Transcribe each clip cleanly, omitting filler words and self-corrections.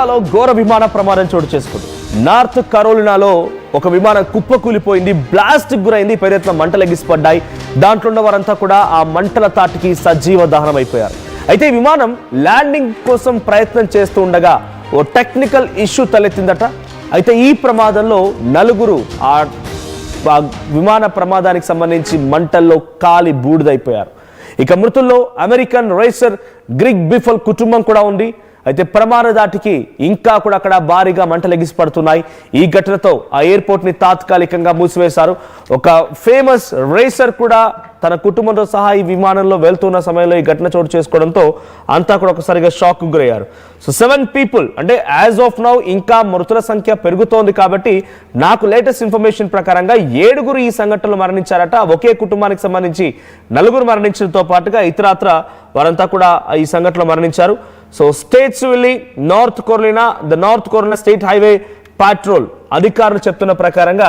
అమెరికాలో ఘోర విమాన ప్రమాదం చోటు చేసుకుంది. నార్త్ కరోలినాలో ఒక విమానం కుప్పకూలిపోయింది, బ్లాస్ట్ గురైంది, పెద్ద ఎత్తున మంటలు ఎగిసిపడ్డాయి. దాంట్లో ఉన్న వారంతా కూడా ఆ మంటల తాటికి సజీవ దహనం అయిపోయారు. అయితే ఈ విమానం ల్యాండింగ్ కోసం ప్రయత్నం చేస్తూ ఉండగా ఓ టెక్నికల్ ఇష్యూ తలెత్తిందట. అయితే ఈ ప్రమాదంలో నలుగురు ఆ విమాన ప్రమాదానికి సంబంధించి మంటల్లో కాలి బూడిదైపోయారు. ఇక మృతుల్లో అమెరికన్ రేసర్ గ్రెగ్ బిఫెల్ కుటుంబం కూడా ఉంది. అయితే ప్రమాద దాటికి ఇంకా కూడా అక్కడ భారీగా మంటలు ఎగిసిపడుతున్నాయి. ఈ ఘటనతో ఆ ఎయిర్పోర్ట్ ని తాత్కాలికంగా మూసివేశారు. ఒక ఫేమస్ రేసర్ కూడా తన కుటుంబంతో సహా ఈ విమానంలో వెళ్తున్న సమయంలో ఈ ఘటన చోటు చేసుకోవడంతో అంతా కూడా ఒకసారిగా షాక్ గురయ్యారు. సో 7 పీపుల్ అంటే యాజ్ ఆఫ్ నౌ ఇంకా మృతుల సంఖ్య పెరుగుతోంది కాబట్టి నాకు లేటెస్ట్ ఇన్ఫర్మేషన్ ప్రకారంగా 7 ఈ సంఘటనలో మరణించారట. ఒకే కుటుంబానికి సంబంధించి 4 మరణించడంతో పాటుగా ఇతరత్ర వారంతా కూడా ఈ సంఘటనలో మరణించారు. So Statesville North Carolina state highway patrol అధికారులు చెప్తున్న ప్రకారంగా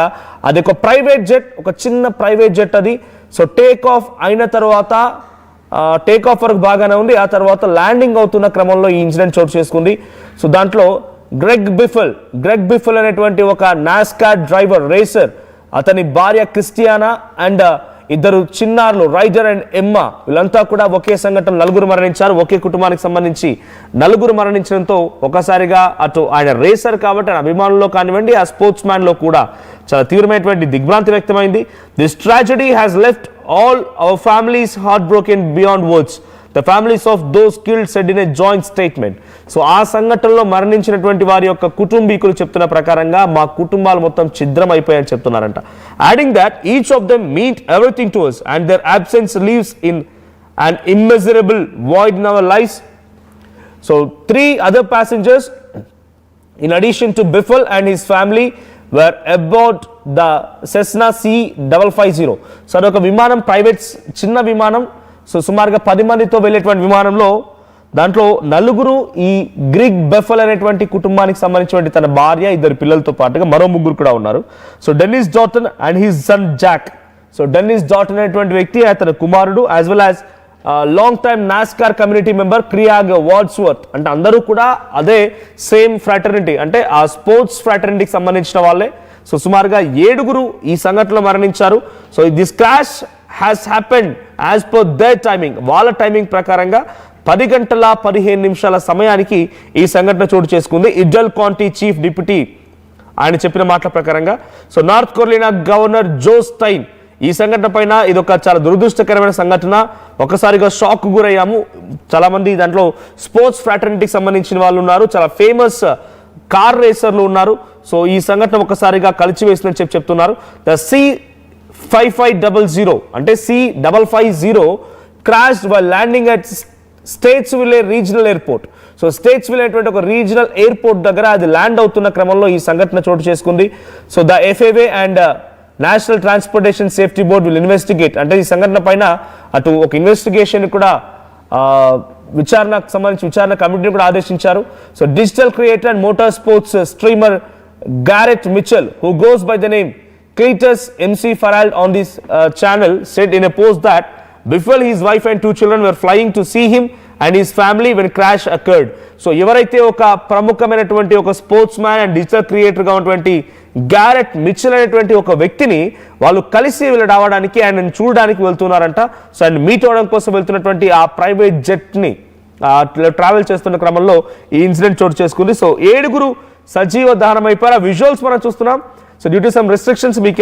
అది ఒక ప్రైవేట్ జెట్, ఒక చిన్న ప్రైవేట్ జెట్ అది. సో టేక్ ఆఫ్ అయిన తర్వాత టేక్ ఆఫ్ వరకు బాగానే ఉంది. ఆ తర్వాత ల్యాండింగ్ అవుతున్న క్రమంలో ఈ ఇన్సిడెంట్ చోటు చేసుకుంది. సో దాంట్లో గ్రెగ్ బిఫెల్ అనేటువంటి ఒక నాస్కార్ డ్రైవర్ రేసర్, అతని భార్య క్రిస్టియానా అండ్ 2 చిన్నారులు రైడర్ అండ్ ఎమ్మా, వీళ్ళంతా కూడా ఒకే సంఘటన 4 మరణించారు. ఒకే కుటుంబానికి సంబంధించి 4 మరణించడంతో ఒకసారిగా అటు ఆయన రేసర్ కాబట్టి ఆయన అభిమానుల్లో కానివ్వండి, ఆ స్పోర్ట్స్ మ్యాన్ లో కూడా చాలా తీవ్రమైనటువంటి దిగ్భ్రాంతి వ్యక్తమైంది. This tragedy has left all our families heartbroken beyond words, the families of those killed said in a joint statement. So ఆ సంఘటనలో మరణించినటువంటి వారి యొక్క కుటుంబీకులు చెప్తున్న ప్రకారంగా మా కుటుంబాలు మొత్తం ఛిద్రం అయిపోయాయని చెప్తున్నారంట. adding that each of them meant everything to us and their absence leaves in an immeasurable void in our lives. So 3 other passengers in addition to Biffle and his family were aboard the Cessna C550. So అదొక విమానం, private చిన్న విమానం. So సుమారుగా 10 మందితో వెళ్ళేటువంటి విమానంలో దాంట్లో 4 ఈ గ్రెగ్ బిఫెల్ అనేటువంటి కుటుంబానికి సంబంధించినటువంటి తన భార్య, 2 పిల్లలతో పాటుగా మరో 3 కూడా ఉన్నారు. So Dennis Dalton and his son Jack. So Dennis Dalton అనేటువంటి వ్యక్తి అతని కుమారుడు, as well as long time NASCAR community member Craig Wordsworth. అంటే అందరూ కూడా అదే సేమ్ ఫ్రాటర్నిటీ, అంటే ఆ స్పోర్ట్స్ ఫ్రాటర్నిటీకి సంబంధించిన వాళ్ళే. సో సుమారుగా 7 ఈ సంఘటనలో మరణించారు. So this crash has happened as per their timing, వాళ్ళ టైమింగ్ ప్రకారంగా 10 గంటల 15 నిమిషాల సమయానికి ఈ సంఘటన చోటు చేసుకుంది. ఇడ్డల్ కౌంటీ చీఫ్ డిప్యూటీ ఆయన చెప్పిన మాటల ప్రకారంగా. సో నార్త్ కరోలినా గవర్నర్ జో స్టైన్ ఈ సంఘటన పైన ఇదొక చాలా దురదృష్టకరమైన సంఘటన, ఒకసారిగా షాక్ గురయ్యాము. చాలా మంది దాంట్లో స్పోర్ట్స్ ఫ్రాటర్నిటీకి సంబంధించిన వాళ్ళు ఉన్నారు, చాలా ఫేమస్ కార్ రేసర్లు ఉన్నారు. సో ఈ సంఘటన ఒకసారిగా కలిచివేసిందని చెప్తున్నారు. ద C5500 అంటే C550 crashed while landing at Statesville regional airport. So Statesville అనేటువంటి ఒక రీజనల్ ఎయిర్పోర్ట్ దగ్గర అది ల్యాండ్ అవుతున్న క్రమంలో ఈ సంఘటన చోటు చేసుకుంది. So the FAA and national transportation safety board will investigate, అంటే ఈ సంఘటన పైన అటు ఒక ఇన్వెస్టిగేషన్ కూడా విచారణకు సంబంధించి విచారణ కమిటీని కూడా ఆదేశించారు. So digital creator and motor sports streamer carat Mitchell, who goes by the name Cletus MC Farrell on this channel, said in a post that Biffle, his wife and 2 children were flying to see him and his family when crash occurred. So ఎవరైతే ఒక ప్రముఖమైనటువంటి ఒక sports man and digital క్రియేటర్గా ఉన్నటువంటి carat Mitchell అనేటువంటి ఒక వ్యక్తిని వాళ్ళు కలిసి రావడానికి ఆయన చూడడానికి వెళ్తున్నారంట. సో ఆయన మీట్ అవడం కోసం వెళ్తున్నటువంటి ఆ ప్రైవేట్ జెట్ని ట్రావెల్ చేస్తున్న క్రమంలో ఈ ఇన్సిడెంట్ చోటు చేసుకుంది. సో 7 సజీవ దహనం అయిపోయారు. విజువల్స్ మనం చూస్తున్నాం. So due to some restrictions మీకు